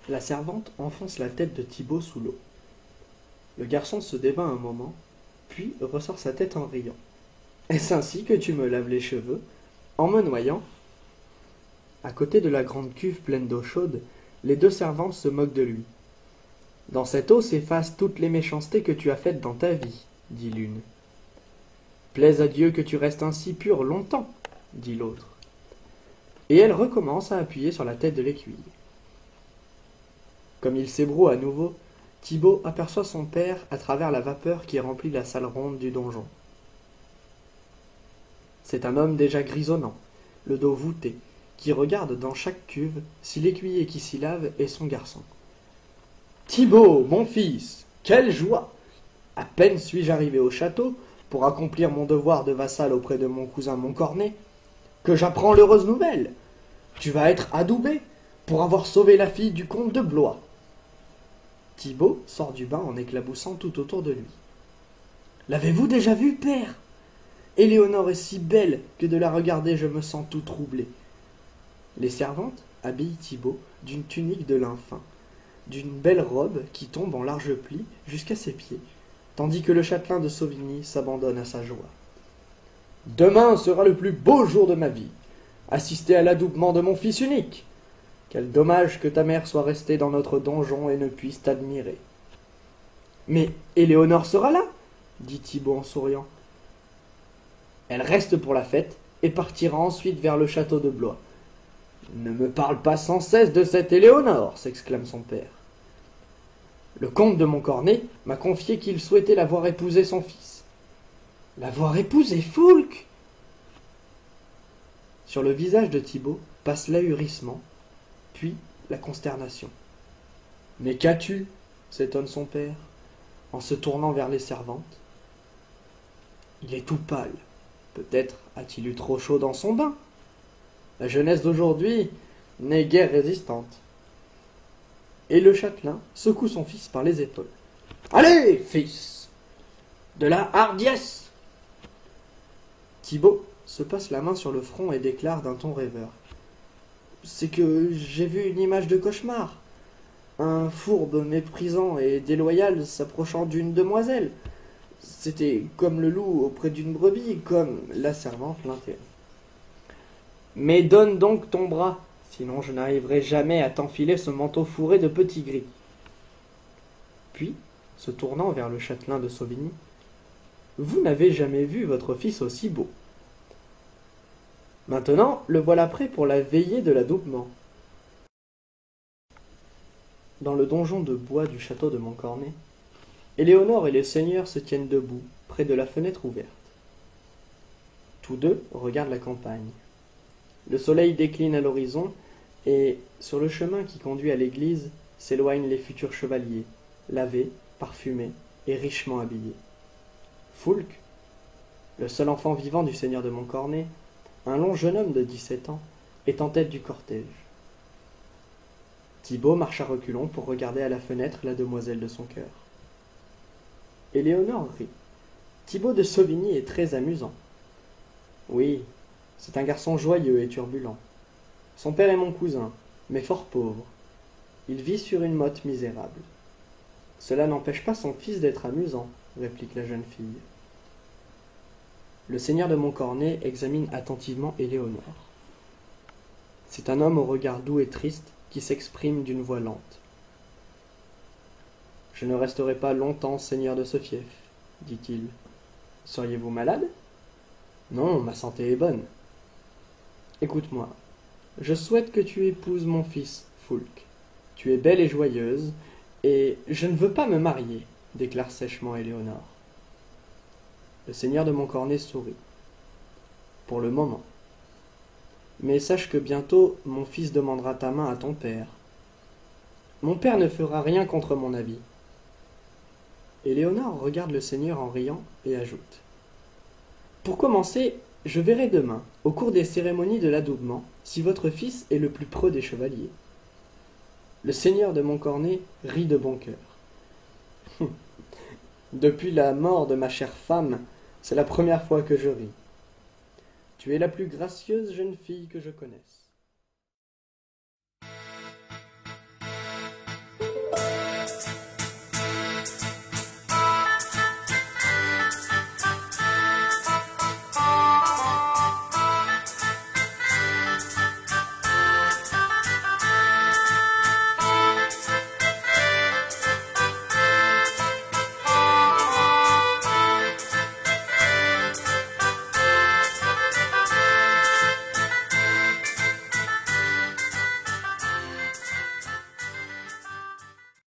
La servante enfonce la tête de Thibaut sous l'eau. Le garçon se débat un moment, puis ressort sa tête en riant. Est-ce ainsi que tu me laves les cheveux, en me noyant? À côté de la grande cuve pleine d'eau chaude, les deux servantes se moquent de lui. Dans cette eau s'effacent toutes les méchancetés que tu as faites dans ta vie, dit l'une. Plaise à Dieu que tu restes ainsi pur longtemps, dit l'autre. Et elle recommence à appuyer sur la tête de l'écuyer. Comme il s'ébroue à nouveau, Thibaut aperçoit son père à travers la vapeur qui remplit la salle ronde du donjon. C'est un homme déjà grisonnant, le dos voûté, qui regarde dans chaque cuve si l'écuyer qui s'y lave est son garçon. « Thibaut, mon fils, quelle joie! À peine suis-je arrivé au château pour accomplir mon devoir de vassal auprès de mon cousin Montcornet, que j'apprends l'heureuse nouvelle. Tu vas être adoubé pour avoir sauvé la fille du comte de Blois. » Thibaut sort du bain en éclaboussant tout autour de lui. « L'avez-vous déjà vue, père? Éléonore est si belle que de la regarder je me sens tout troublé. » Les servantes habillent Thibaut d'une tunique de lin fin, d'une belle robe qui tombe en larges plis jusqu'à ses pieds, tandis que le châtelain de Sauvigny s'abandonne à sa joie. « Demain sera le plus beau jour de ma vie, assister à l'adoubement de mon fils unique. Quel dommage que ta mère soit restée dans notre donjon et ne puisse t'admirer. »« Mais Éléonore sera là, dit Thibaut en souriant. Elle reste pour la fête et partira ensuite vers le château de Blois. »« Ne me parle pas sans cesse de cette Éléonore, s'exclame son père. Le comte de Montcornet m'a confié qu'il souhaitait la voir épouser son fils. »« La voir épouser, Foulques !» Sur le visage de Thibaut passe l'ahurissement, puis la consternation. « Mais qu'as-tu » s'étonne son père, en se tournant vers les servantes. Il est tout pâle. Peut-être a-t-il eu trop chaud dans son bain. La jeunesse d'aujourd'hui n'est guère résistante. Et le châtelain secoue son fils par les épaules. « Allez, fils, de la hardiesse !» Thibaut se passe la main sur le front et déclare d'un ton rêveur. « C'est que j'ai vu une image de cauchemar. Un fourbe méprisant et déloyal s'approchant d'une demoiselle. C'était comme le loup auprès d'une brebis, comme la servante l'interrompt. Mais donne donc ton bras, sinon je n'arriverai jamais à t'enfiler ce manteau fourré de petits gris. » Puis, se tournant vers le châtelain de Sauvigny, « Vous n'avez jamais vu votre fils aussi beau. Maintenant, le voilà prêt pour la veillée de l'adoubement. » Dans le donjon de bois du château de Montcornet, Éléonore et les seigneurs se tiennent debout, près de la fenêtre ouverte. Tous deux regardent la campagne. Le soleil décline à l'horizon, et, sur le chemin qui conduit à l'église, s'éloignent les futurs chevaliers, lavés, parfumés et richement habillés. Foulques, le seul enfant vivant du seigneur de Montcornet, un long jeune homme de 17 ans, est en tête du cortège. Thibaut marche à reculons pour regarder à la fenêtre la demoiselle de son cœur. Éléonore rit. Thibaut de Sauvigny est très amusant. Oui, c'est un garçon joyeux et turbulent. Son père est mon cousin, mais fort pauvre. Il vit sur une motte misérable. Cela n'empêche pas son fils d'être amusant, réplique la jeune fille. Le seigneur de Montcornet examine attentivement Éléonore. C'est un homme au regard doux et triste qui s'exprime d'une voix lente. « Je ne resterai pas longtemps seigneur de ce fief, dit-il. Seriez-vous malade ? Non, ma santé est bonne. Écoute-moi, je souhaite que tu épouses mon fils, Foulques. Tu es belle et joyeuse, et je ne veux pas me marier, déclare sèchement Éléonore. Le seigneur de Montcornet sourit. Pour le moment. Mais sache que bientôt mon fils demandera ta main à ton père. Mon père ne fera rien contre mon avis. Éléonore regarde le seigneur en riant et ajoute. Pour commencer, je verrai demain, au cours des cérémonies de l'adoubement, si votre fils est le plus preux des chevaliers. Le seigneur de Montcornet rit de bon cœur. Depuis la mort de ma chère femme, c'est la première fois que je ris. Tu es la plus gracieuse jeune fille que je connaisse.